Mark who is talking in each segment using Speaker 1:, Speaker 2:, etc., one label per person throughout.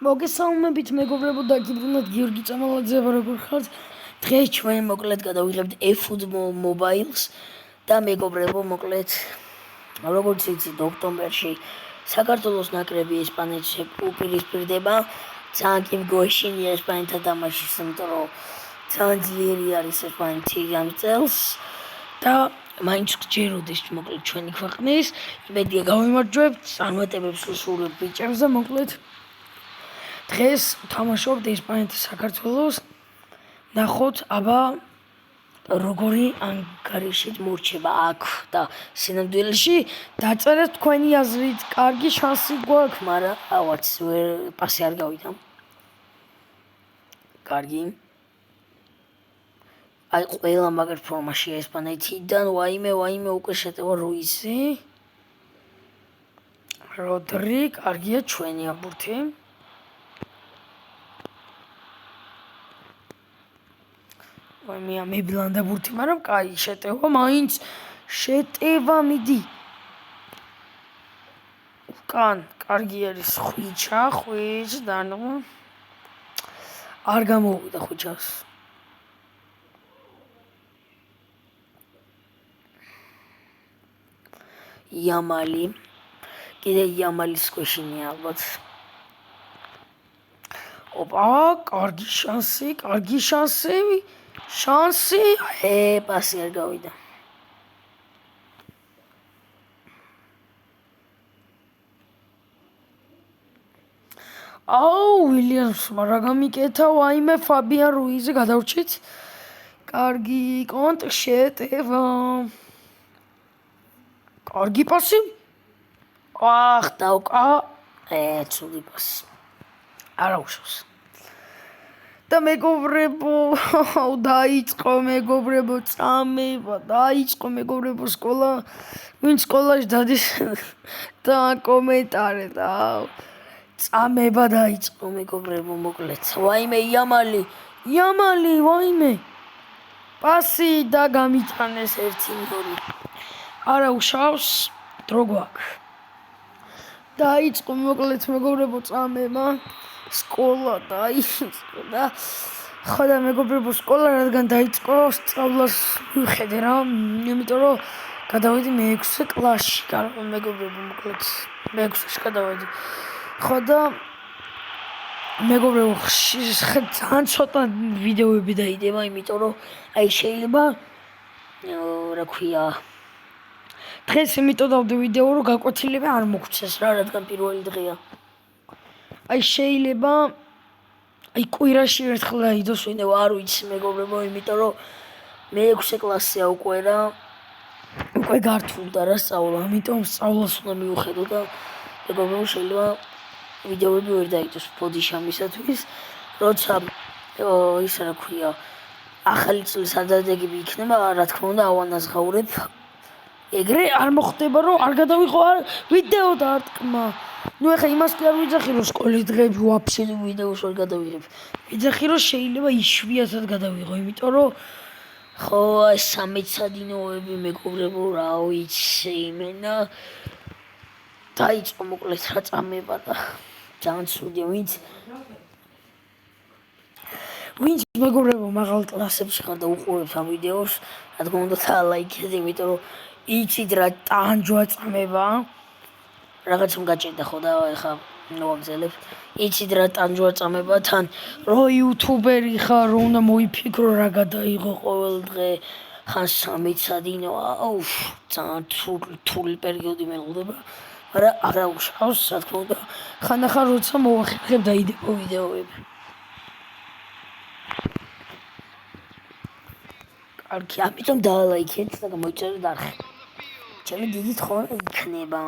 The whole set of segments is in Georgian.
Speaker 1: მოგესალმებით მეგობრებო და გიბრუნოთ გიორგი წამალაძე როგორ ხართ? დღეს ჩვენ მოკლედ გადავიღებთ eFootball Mobiles და მეგობრებო მოკლედ როგორც იცით ოქტომბერში საქართველოს ნაკრები ესპანეთში უპირისპირდება ძალიან კი მგოშინია ესპანეთთან თამაშის იმიტომ რომ ძალიან ძლიერი არის ესპანეთი ამ წელს და მაინც გჯეროდეს მოკლედ ჩვენი ქვეყნის იმედია გავიმარჯვებთ წარმატებებს უსურვებთ ბიჭებს და მოკლედ დღეს თამაშობთ ესპანეთის საქართველოს ნახოთ აბა როგორი ანგარიშით მორჩება აქ და სინამდვილეში დაწერეთ თქვენი აზრით კარგი შანსი გვაქვს მაგრამ ავაც პასი არ გავიდა კარგი აი ყველა მაგარ ფორმაშია ესპანეთიდან ვაიმე უკვე შეტევა რუისი როდრი კარგია ჩვენი აბურთი მე მიბლანდა ბურთი, მაგრამ კაი შეტევა მაინც შეტევა მიდი. უკან კარგი არის ხვიჩ და ნუ არ გამოვიდა ხვიჩას. იამალი კიდე იამალის ქვეშინია ალბათ. ოპა, კარგი შანსი. შანსი პასი არ გავიდა ვილიამსმა რა გამიკეთა ვაიმე ფაბიან რუიზი გადავრჩით კარგი კონტრ შეტევა კარგი პასი დავკა ცუდი პასი არა უშავს და მეგობრებო დაიწყო მეგობრებო წამება დაიწყო მეგობრებო სკოლა ვინ სკოლაში დადის და კომენტარე და წამება დაიწყო მეგობრებო მოკლედ ვაიმე იამალი ვაიმე პასი და გამიტანეს 1-2 არა უშავს დრო გვაქვს დაიწყო მოკლედ მეგობრებო წამება სკოლა დაიწყო და ხოდა მეგობრებო სკოლა რადგან დაიწყო სწავლას ვიხედე რა იმიტომ რომ გადავედი მე-6 კლასში მეგობრებო მოკლედ მე-6-ში გადავედი ხოდა მეგობრებო ძალიან ცოტა ვიდეოები დაიდება იმიტომ რომ აი შეიძლება რა ქვია დღეს იმიტომ დავდე ვიდეო რომ გაკვეთილება არ მოგცეს რა რადგან პირველი დღეა აი შეიძლება აი კვირაში ერთხელ დაიდოს ვინმე არ ვიცი მეგობრებო იმიტომ რომ მე-6 კლასია უკვე რა უკვე გართულდა რა სწავლა ამიტომ სწავლას უნდა მივხედო და მეგობრებო შეიძლება ვიდეოები ვერ დაიდოს ფოდიშამისათვის როცა ისა რა ქვია ახალი წლის ადარდეგები იქნება რა თქმა უნდა ავანაზღაურებ ეგრე არ მოხდება რომ არ გადავიღო ვიდეო და არ თქმა ნუ ეხა იმას კი არ ვიძახი რომ სკოლის დღეებში ვაფშე ვიდეოს ვერ გადავიღებ ვიძახი რომ შეიძლება იშვიათად გადავიღო იმიტომ რომ ხო აი სამეცადინოები მეგობრებო რა ვიცი იმენა დაიწყო მოკლედ რა წამება და ძალიან ცუდია ვინც მეგობრებო მაღალ კლასებში ხარ და უყურებთ ამ ვიდეოს რა თქმა უნდა ლაიქეთ იმიტომ რომ იცით რა ტანჯვა წამება რაღაცამ გაჭირდა ხო და ეხა ნოვაგზელებ იცით რა ტანჯვა წამება თან რო იუთუბერი ხარ რო უნდა მოიფიქრო რა გადაიღო ყოველ დღე ხან სამეცადინო ძალიან თული პერიოდი მელოდება მაგრამ არა უშავს რა თქმა უნდა ხანდახან როცა მოვახერხებ დაიდება ვიდეოები კარგი ამიტომ დალაიქეთ და გამოიწერეთ არხი ჩემი დიდი თხოვნა იქნება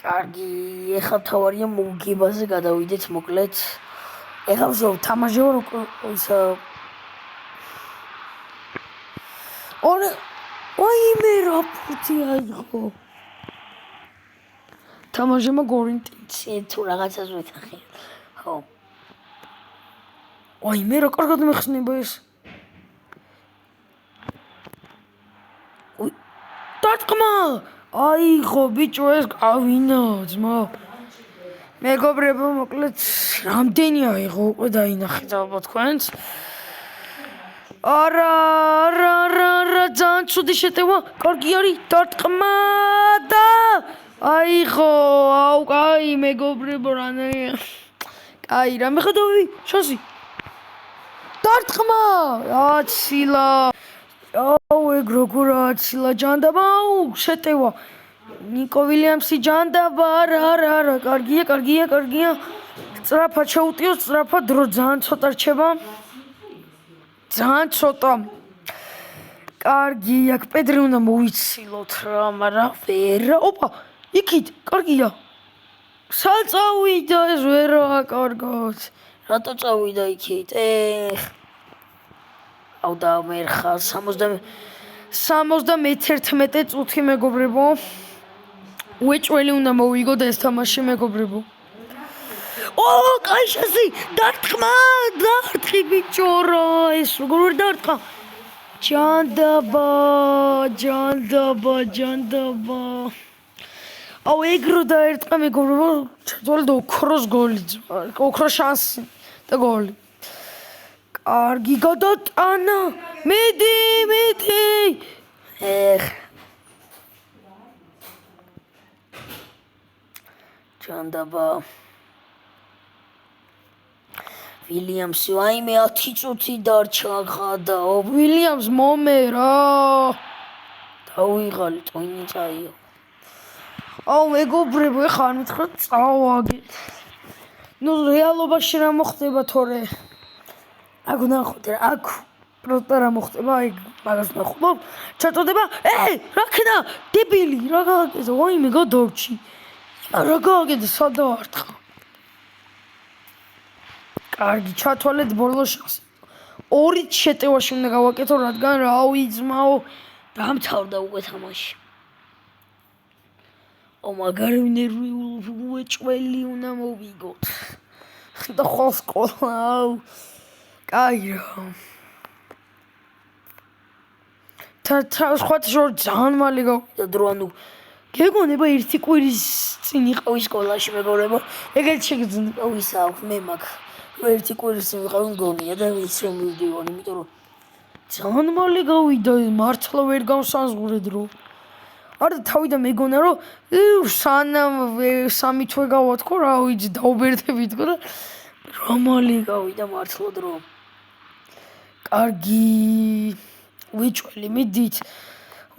Speaker 1: კარგი ეხლა თავარია მოგებაზე გადავიდეთ მოკლედ ეხლა ვშოვ თამაშობ ისა ვაიმე რა პუტი აიღო თამაშობა გორინტინცი თუ რაღაცას ვეთახე ხო ვაიმე რა კარგად მეხსნება ეს დათქმა აიღო ბიჭო ეს გავინო ძმა მეგობრებო, მოკლედ რამდენი აიღო უკვე დაინახეთ ალბათ თქვენც. არა, ძალიან ცუდი შეტევა. კარგი არის, დარტყმა და აიღო. აუ, კაი, მეგობრებო, რანაირია. კაი, რამე ხედავი? შასი. დარტყმა! აცილა. აუ, ეგ როგორ აცილა ჯანდაბა, აუ, შეტევა. ნიკო ვილიამსი ჯანდაბა, არა, კარგია. სწრაფად შეუტიო, სწრაფად დრო ძალიან ცოტა რჩება. ძალიან ცოტა. კარგი, აქ პედრი უნდა მოვიცილოთ რა, მაგრამ ვერა. ოპა, იქით, კარგია. სად წავიდა ეს ვერა აკარგოთ. რატო წავიდა იქით? აუ და მერხა 71 წუთი მეგობრებო. უეჭველი უნდა მოვიგოთ ეს თამაში მეგობრებო. კაი შასი, დარტყი ბიჭო რა, ეს როგორ დარტყა? ჯანდაბა. აუ ეგ რო დაერტყა მეგობრებო, ჩათვალე და ოქროს გოლი, ოქროს შანსი და გოლი. კარგი გადატანა, მიდი. ჯანდაბა. ვილიამსი, ვაიმე 10 წუთი დარჩა ხადა. ვილიამს მომე რა. დავიღალი ტოინი წაიო. აუ მეგობრებო, ეხლა არ მითხრათ წავაგეთ. რეალობაში რა მოხდება თორე? აქ ნახოთ რა, აქ პროტა რა მოხდება, აი მაგას ნახულობ. ჩაწოდება, რა ქნა? დებილი, რა გააკეთა? ვაიმე გადავჭი. რა გააკეთა? სადავარტყა. კარგი, ჩათვალეთ ბოლო შანსი. 2 შეტევაში უნდა გავაკეთო, რადგან რავი ძმაო, დამთავრდა უკვე თამაში. მაგარი ნერვიული უეჭველი უნდა მოვიგოთ. და ხოლსკოლა. კაი რა. სხვათა შორის ძალიან მალე გავიდა დრო, ანუ გეგონება 1 კვირის წინ იყავი სკოლაში მეგობრებო. ეგეც შეგძნდა ვისა აქვს მე მაგ. 1 კვირის წინ ვიყავი მგონია და ის რომ მივდივარ, იმიტომ რომ ძალიან მალე გავიდა, მართლა ვერ გავსანზღვრე დრო. არა თავიდან მეგონა რომ სანამ 3 თვე გავათქო, რა ვიცი, დაუბერთებით თქო და რა მალე გავიდა მართლა დრო. კარგი, ვიჭველი მიდით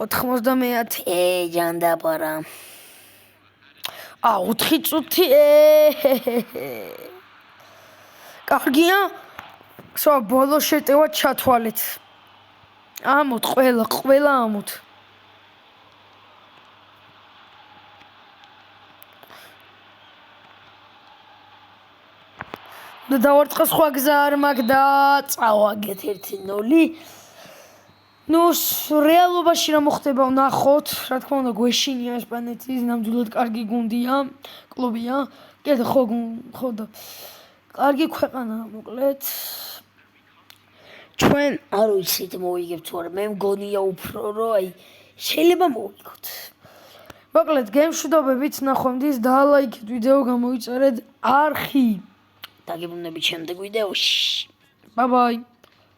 Speaker 1: 91 ჯანდაბა რა. 4 წუთი. კარგია. სვა ბოლო შეტევა ჩათვალეთ. ამოთ ყველა ამოთ. და დავარტყა სხვა გზა არ მაქვს და წავაგეთ 1-0. რეალობაში რა მოხდება ვნახოთ. რა თქმა უნდა გვეშინია ესპანეთის, ნამდვილად კარგი გუნდია, კლუბია. კიდე ხო და კარგი ქვეყანა მოკლედ. ჩვენ არ ვიცით მოვიგებთ თუ არა. მე მგონია უფრო რომ აი შეიძლება მოვიგოთ. მოკლედ გემშვიდობებით, ნახვამდის, დალაიქეთ ვიდეო, გამოიწერეთ არხი. დაგებრუნდებით შემდეგ ვიდეოში. ბაი.